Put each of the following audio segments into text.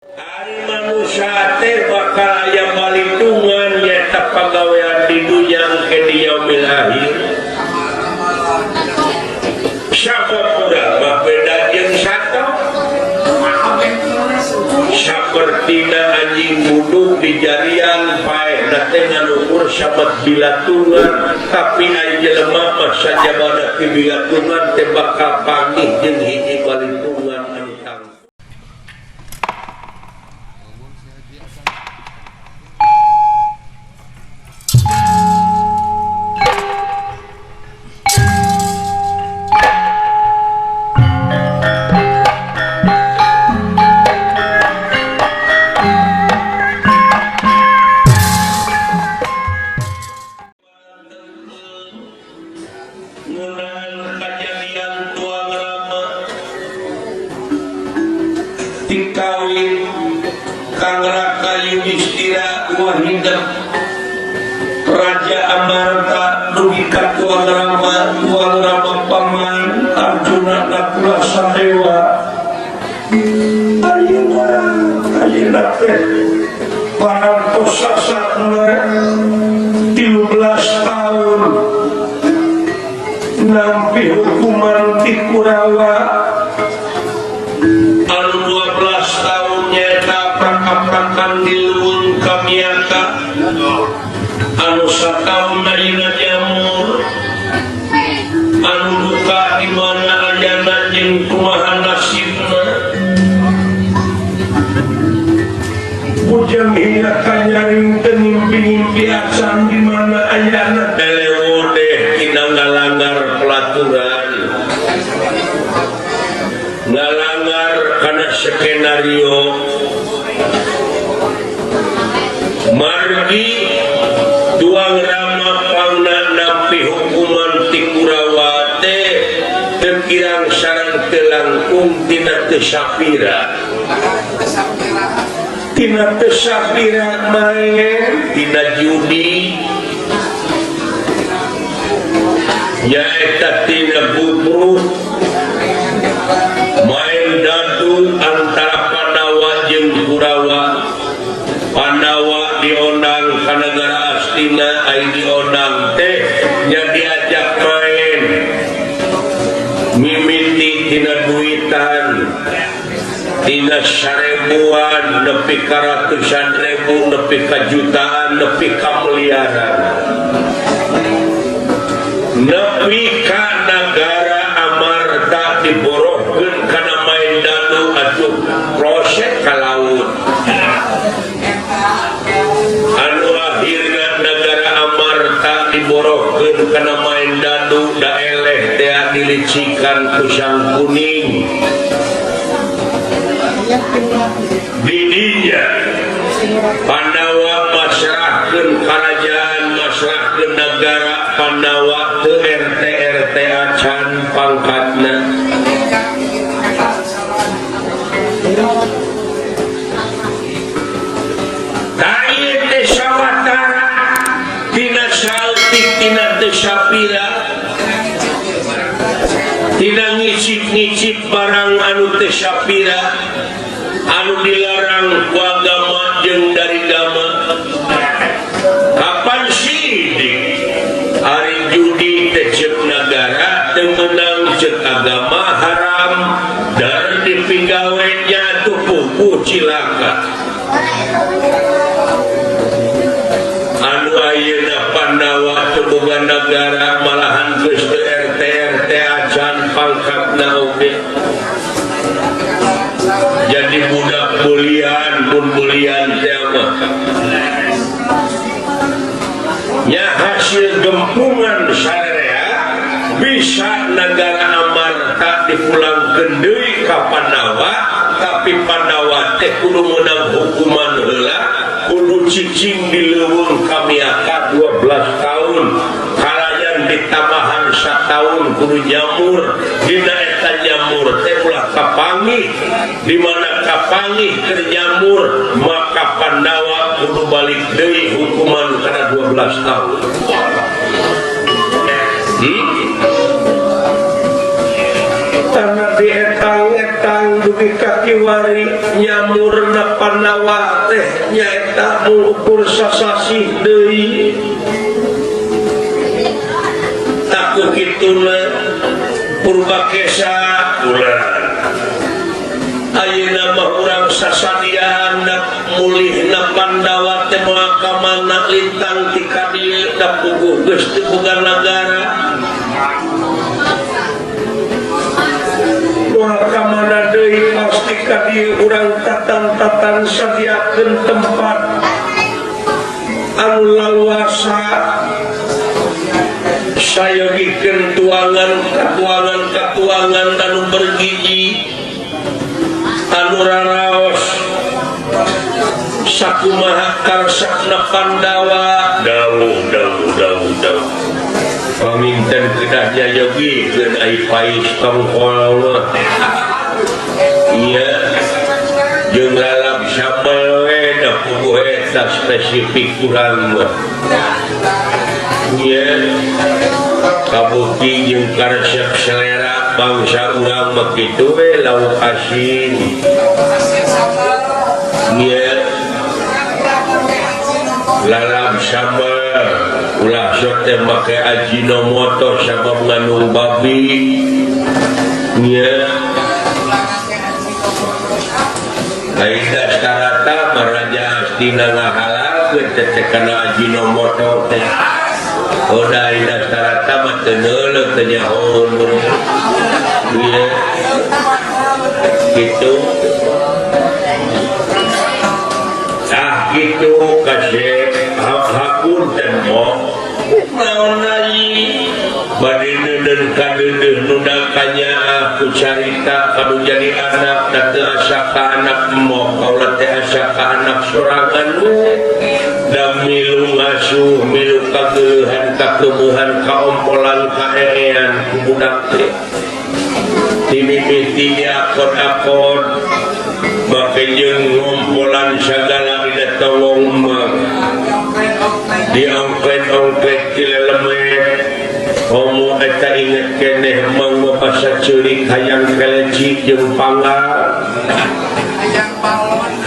Ari manusia teh bakal aya balitungan nyata pagawean di dunya ke di yaumil akhir. Sapapura mah beda jeung sato. Sapertina anjing buduk di jarian paehna teh ngaluhur sabat bilatungan, tapi aya jelema mah sajabana ti bilatungan teh bakal panggih jeung hiji balitungan anu tangguh. Tikawin Kang Raka Yudhistira Wahidam Raja Amarta dugi ka Tuang Rama paman Arjuna Nakula Sadewa ayeuna teh parantos sasana 13 tahun nampi hukuman ti Kurawa. Anu 12 tahun nyata prakaprakan di luhung kamiaka. Anu sataun ayeuna jamur. Anu duka di mana ayana jeung kumaha nasibna. Bujang hingga kanyaring teu ngimpi-ngimpi acan di mana ayana telewo deh tina ngalanggar pelaturan. Ngalanggar karena skenario margi Tuang Rama pangna nampi hukuman ti Kurawa teh teu kirang sareng teu langkung tina teu sapira main tina judi nyaeta tina bubrut main dadu antara Pandawa jeung Kurawa. Pandawa diondang ka negara Astina, ai diondang teh nya diajak main mimiti tina duitan tina 1000-an nepi ka ratusan ribu nepi ka jutaan nepi ka miliaran nepi ka negara Amarta diborohkeun kana main dadu atuh proses ka laut. Anu akhirna negara Amarta diborohkeun kana main dadu da eleh teh dilicikan ku Sang Kuning. Didinya Pandawa masrahkeun kerajaan, masrahkeun negara Pandawa teu RT acan pangkatna. Taieu teh sawatara tina saltik tina teu sapira tina ngicip-ngicip barang anu teu sapira anu dilarang ku agama jeung dari agama. Kapan sidik ari judi teh ceuk nagara teu meunang ceuk agama haram dar dipigawenya tuh pupuh cilaka. Anu ayeuna Pandawa teu boga nagara malahan geus teu RT acan pangkatna oge. Jadi budak bulian teh mah nya hasil gempungan sarea bisa negara Amarta dipulangkeun deui ka Pandawa, tapi Pandawa teh kudu meunang hukuman heula, kudu cicing di leuweung kamiaka 12 tahun, kalayan ditambahan 1 tahun kudu jamur. Dina eta jamur teh ulah kapangih, di mana kapangih keur jamur maka Pandawa kudu balik deui hukuman kana 12 tahun. Tanah dietang-etang dugi ka kiwari nyamurna Pandawa teh nyaeta ukur sasasih deui. Taku kituna Purbakesa ulah ayeuna mah urang sasadiaan mulihna Pandawa teh moal ka mana lintang ti ka dieu da puguh geus teu boga nagara. Moal ka mana deui pasti ka dieu urang tatang-tatang sadiakeun tempat anu laluasa sayogikeun tuangan anu bergiji anu raraos sakumaha karsana Pandawa dawuh paminten kedah jayogikeun ai pais tongkol iya jeung lalap sambal we da puguh eta spesifik urang mah iya kabukti jeung karesep selera bangsa urang mah kitu we lauk asin iya lalap sambal ulah sok teh make ajinomoto sabab ngandung babi iya aida starata maraja astina ngahalalkeun teh kana ajinomoto teh oda aida starata mah teu neuleuk teu nyahoon iya kitu kitu kasih hapunten mo naon ai bade neudeun ka deudeuh nu dakanya aku carita kanu jadi anak da teu asa ka anak mo kaula teh asa ka anak sorangan da milu ngasuh milu kageuleuhan kakeueuhan kaompolan kaerean ku budak teh timimiti diakon-akon make jeung ngompolan sagala ida tolong mah diongklet-ongklet ti lelemet homo eta inget keneh mangga basa ceurik hayang keleci jeung panggal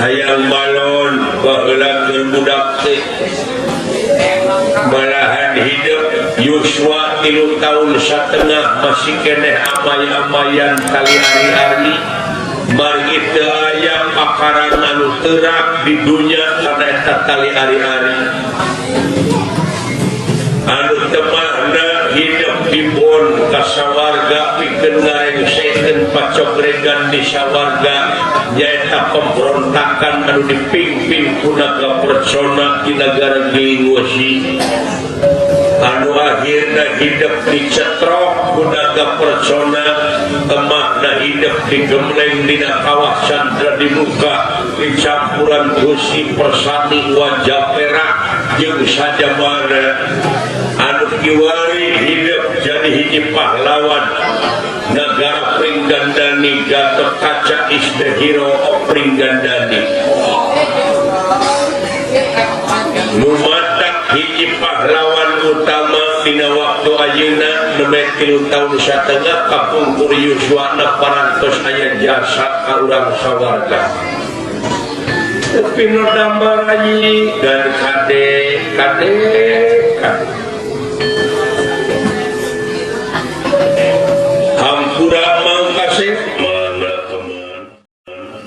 hayang balon baheula keur budak teh malahan hidup Yuswa 3 tahun satengah masih keneh amay-amayan kali hari-hari bagi teu aya pakaran anu teurak di dunya kana eta kali hari-hari anu teu mahna hidup di bon ka sawarga pikeun ngarengsekeun pacogregan di sawarga nyaeta pemberontakan anu dipimpin ku naga persona di nagara Gilingwesi anu akhirna hidup dicetrok ku naga persona emahna hidup digemleng dina kawasan di muka dicampuran gusi persani wajah perak jeung sajabana anu kiwari hidup jadi hiji pahlawan negara Pringgandani Gatot Kaca is the hero of Pringgandani numatak hiji pahlawan utama dina waktu ayeuna nemek 3 tahun satengah kapungkur Yuswana parantos aya jasa ka urang sawarga tapi no dambar ayi dan kade hampura mangkasih mana teman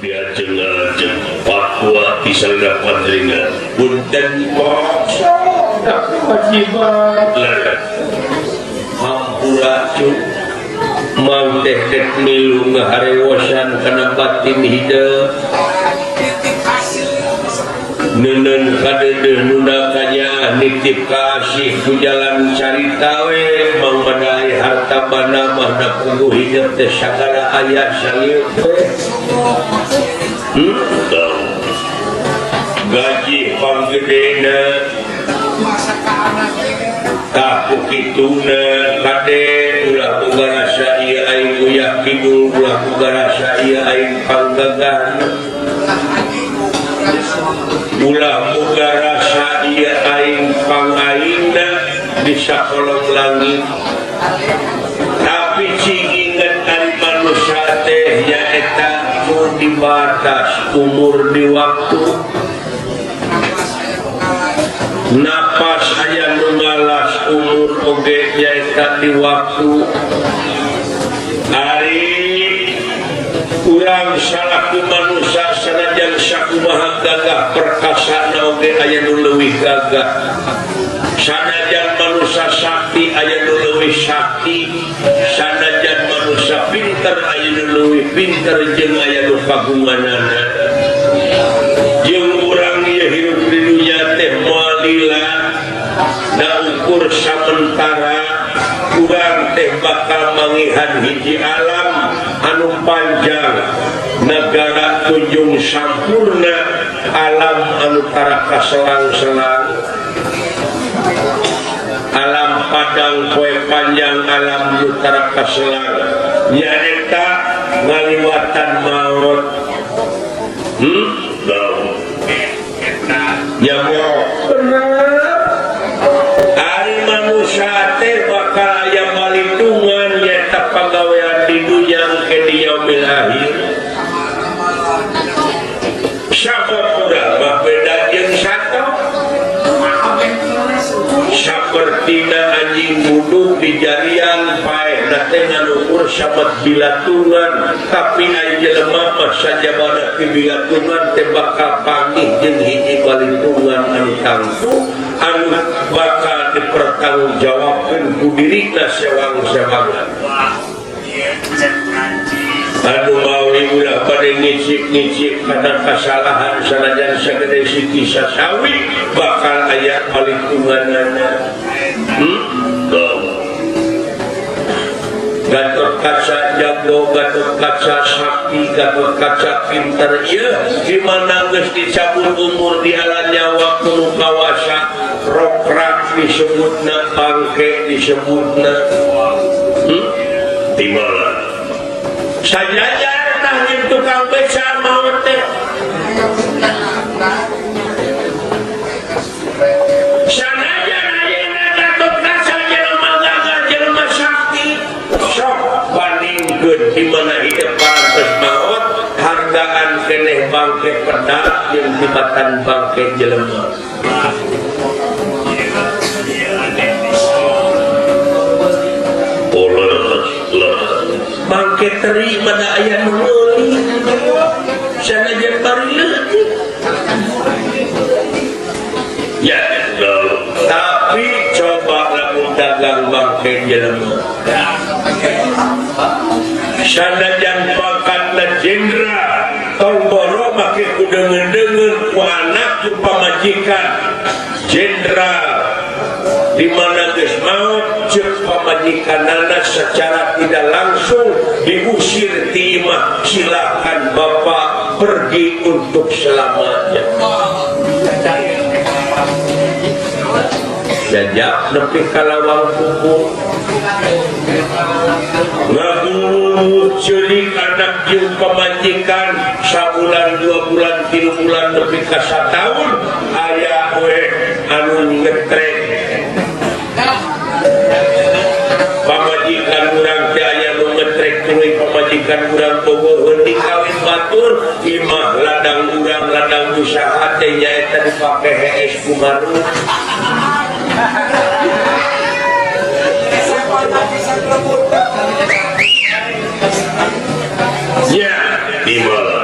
dia jengah Papua pisang dapat ringan punten paksa tak wajibat larat hampura cuk mang teh milu ngaharewosan kana batin hidup neun kadeudeung nu dakanya nitip kasih ku jalan carita we mangmadai harta bana mah da puguh hidup teh sagala aya salieu gaji panggedena taku kituna kade ulah boga rasa ieu aing uyah kidul ulah boga rasa ieu aing panggagan ulah boga rasa ieu aing pangaingna di sakolong langit tapi cing inget ari manusia teh nyaeta nu dibatas umur di waktu napas aya nu ngalas umur oge nyaeta di waktu ari urang salaku manusia sanajan sakumaha gagah perkasana oge aya nu leuwih gagah sanajan manusia sakti aya nu leuwih sakti sanajan manusia pinter aya nu leuwih pinter jeung aya nu kagunganana jeung urang ieu hirup di dunya teh moalila da ukur samentara urang teh bakal mangihan hiji alam anu panjang negara tunjung sampurna alam anu tara kaselang-selang alam padang poe panjang alam anu tara kaselang nyaeta ngaliwatan maut nyamuk ari manusia teh bakal aya malindungan nyaeta pagawean di dunya ke di yaumil akhir sapoda mah beda jeung sato sapertina anjing buduk di jarian paeh na teh ngaluhur sabat bilatungan tapi aya jelema mah sajabana ti bilatungan teh bakal panggih jeung hiji balindungan anu tangtu anu bakal dipertanggungjawabkeun ku dirina sewang-sewangan anu mawi ulah pada ngicip-ngicip kana kasalahan sanajan sagede siki sasawi bakal aya balindunganana Gatot kaca jago, Gatot kaca sakti, Gatot kaca pinter ieu dimana geus dicabut umur di ala nyawa kudu kawasa rokrak disebutna bangke disebutna timala sajajar tah di tukang beca maut teh sanajan ayeuna Gatot kaca jelema gagah jelema sakti sok bandingkeun di mana hidup pantes maut hargaan keneh bangke pedak jeung tibatan bangke jelema bangke teri mana aya nu meuli sanajan bari leutik ya tapi coba lamun dagang bangke jelema sanajan pangkatna jenderal tong boro make kudengeun-dengeun ku anak ku pamajikan jenderal di mana geus maut ceuk pamajikanana secara tidak langsung diusir ti imah silakan bapak pergi untuk selamanya jajak nepi ka lawang kubur ngagulut ceulik anak jeung pamajikan sabulan 2 bulan 3 bulan nepi ka sataun aya we anu ngetrek pamajikan urang teh aya nu ngetrek tuluy pamajikan urang bogoheun dikawin batur imah ladang urang ladang usaha teh nyaeta dipake hees ku marut ya dimana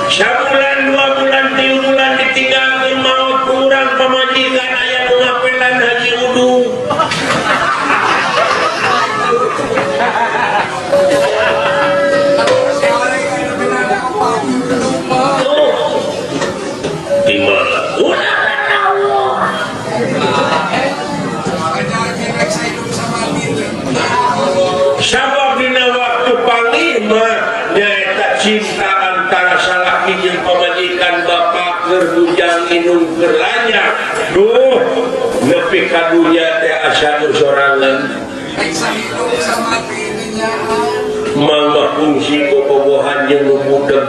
sabulan 2 bulan 3 bulan ditinggalkeun maut kurang pamajikan aya nu ngapelan haji udu dimana sabab dina waktu panglima nyaeta cinta antara salaki jeung pamajikan bapak keur bujang inung keur lanyak duh nepi ka dunya teh asa nu sorangan mangga fungsi bobogohan jeung nu budeg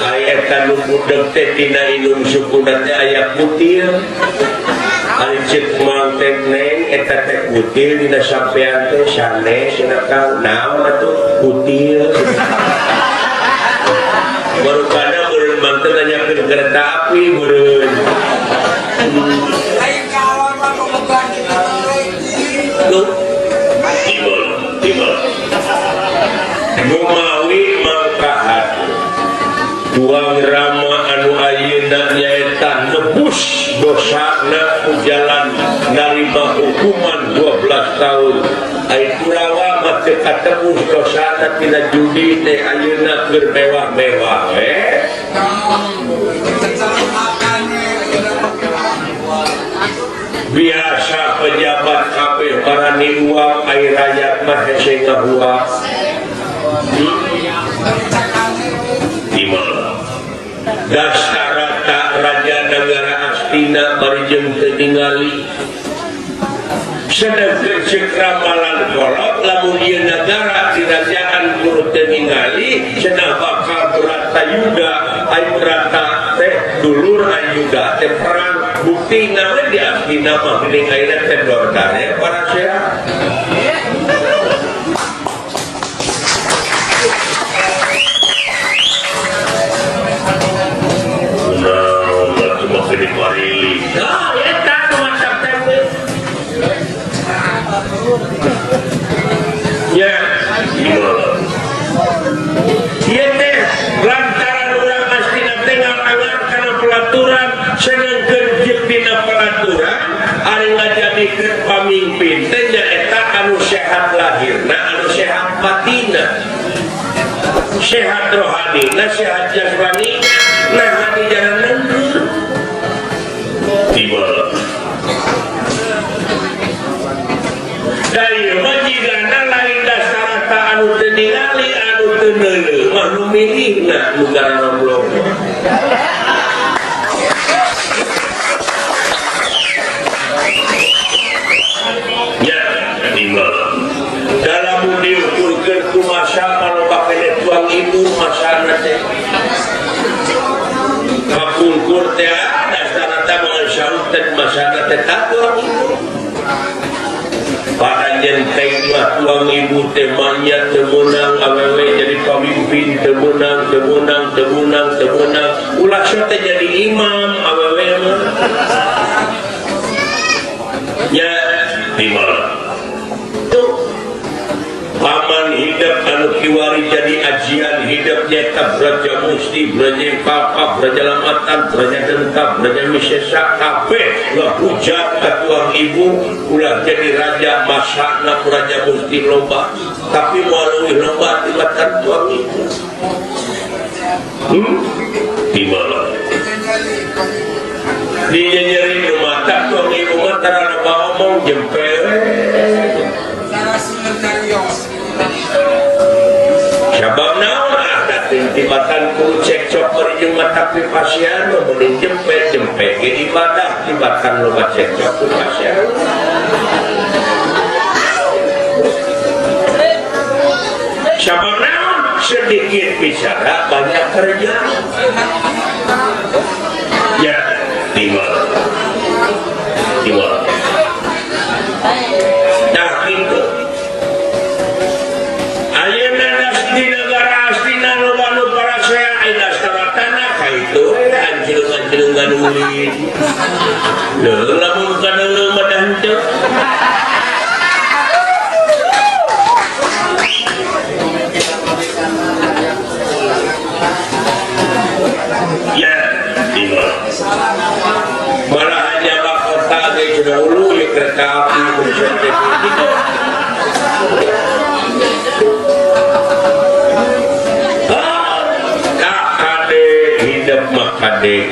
aya eta nu budeg teh tina inum sukuna teh aya kutil ari cek mang teh neng eta teh kutil dina sampean teh sanes cenah Kang naon atuh kutil baru kana meureun mang teh nanyakeun kereta api meureun lain kawan mah bobogan tuh tiba Numawi mangkahat tuang rama anu ayeuna nyaeta nebus dosana ku jalan narima hukuman 12 tahun ai tulawa mah teu katebus dosana tina judi teh ayeuna keur mewah-mewah we biasa pejabat kabeh barani uang ai rakyat mah hese ngahuap Dastarata Raja Negara Astina barijeng ningali sedangkan cek ramalan kolot lamun ieu negara dirajaan kudu teu ningali cenah bakal berata yuda ai berata teh dulur ayuda teh perang bukti nawe di Astina mah geuning ayeuna teh dorkane para sehat ya iya teh lantaran orang Astina teh ngalangar karena pelaturan sedangkan jek dina pelaturan ari ngajadikeun pamimpin teh nyaeta anu sehat lahirna anu sehat batinna sehat rohanina sehat jasmani nah hati jangan nengkur tiba dari majigana lain dasarata anu teu ningali anu teu neuleuh mah nu milihna negara nomblok ya tiba dalam diukurkeun ku masa maloba kene tuang ibu masana teh kapungkur teh dasarata mengasautkeun masana teh tuang ibu pada nyenteng lah tuang ibu temanya temenang awewe jadi pemimpin temenang ulah teh jadi imam awewe mah ya dimana tuh paman hidup anu kiwari jadi ajian hidup nyata braja musti braja papa braja lamatan braja dengkap braja misesa kabeh lah hujat ka tuang ibu ulah jadi raja masakna raja musti lomba tapi melalui lomba tibatan tuang ibu gimana dia nyeri rumah tak tuang ibu mah tarana ngomong jempel sabab naon ada tibatan kudu cekcok bari mata pasien meureun jempet ge ibadah tibatan loba cekcok ku pasien sabab naon sedikit bicara banyak kerja ya timbal nah itu ayeuna di negara Astina loba nu para saya aya saratana ka itu anjeun gadulit leuh lamun kana leuh mah henteu ya timbal malah hanya mahkota ge dahulu ya kereta api bisa gitu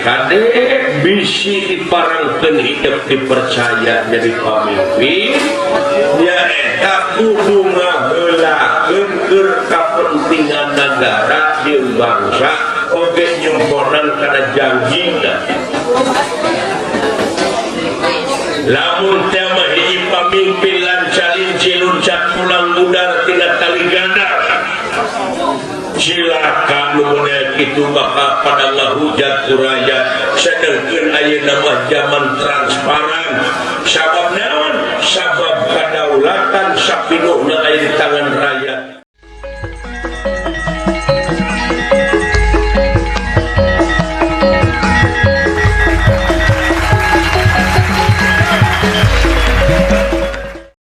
kade bisi diparangkeun hidup dipercaya jadi pamimpin ya eta kudu ngaheulakeun keur kapentingan negara jeung bangsa oge nyemponan kana janjina lamun teh mah hiji pamimpin lancarin ciluncat pulang budar tina tali gandar silakan nuhun itu maka pada hujat kuraya sedangkan ayeuna mah zaman transparan sabab naon sabab kadaulatan sapinuhna aya di tangan rakyat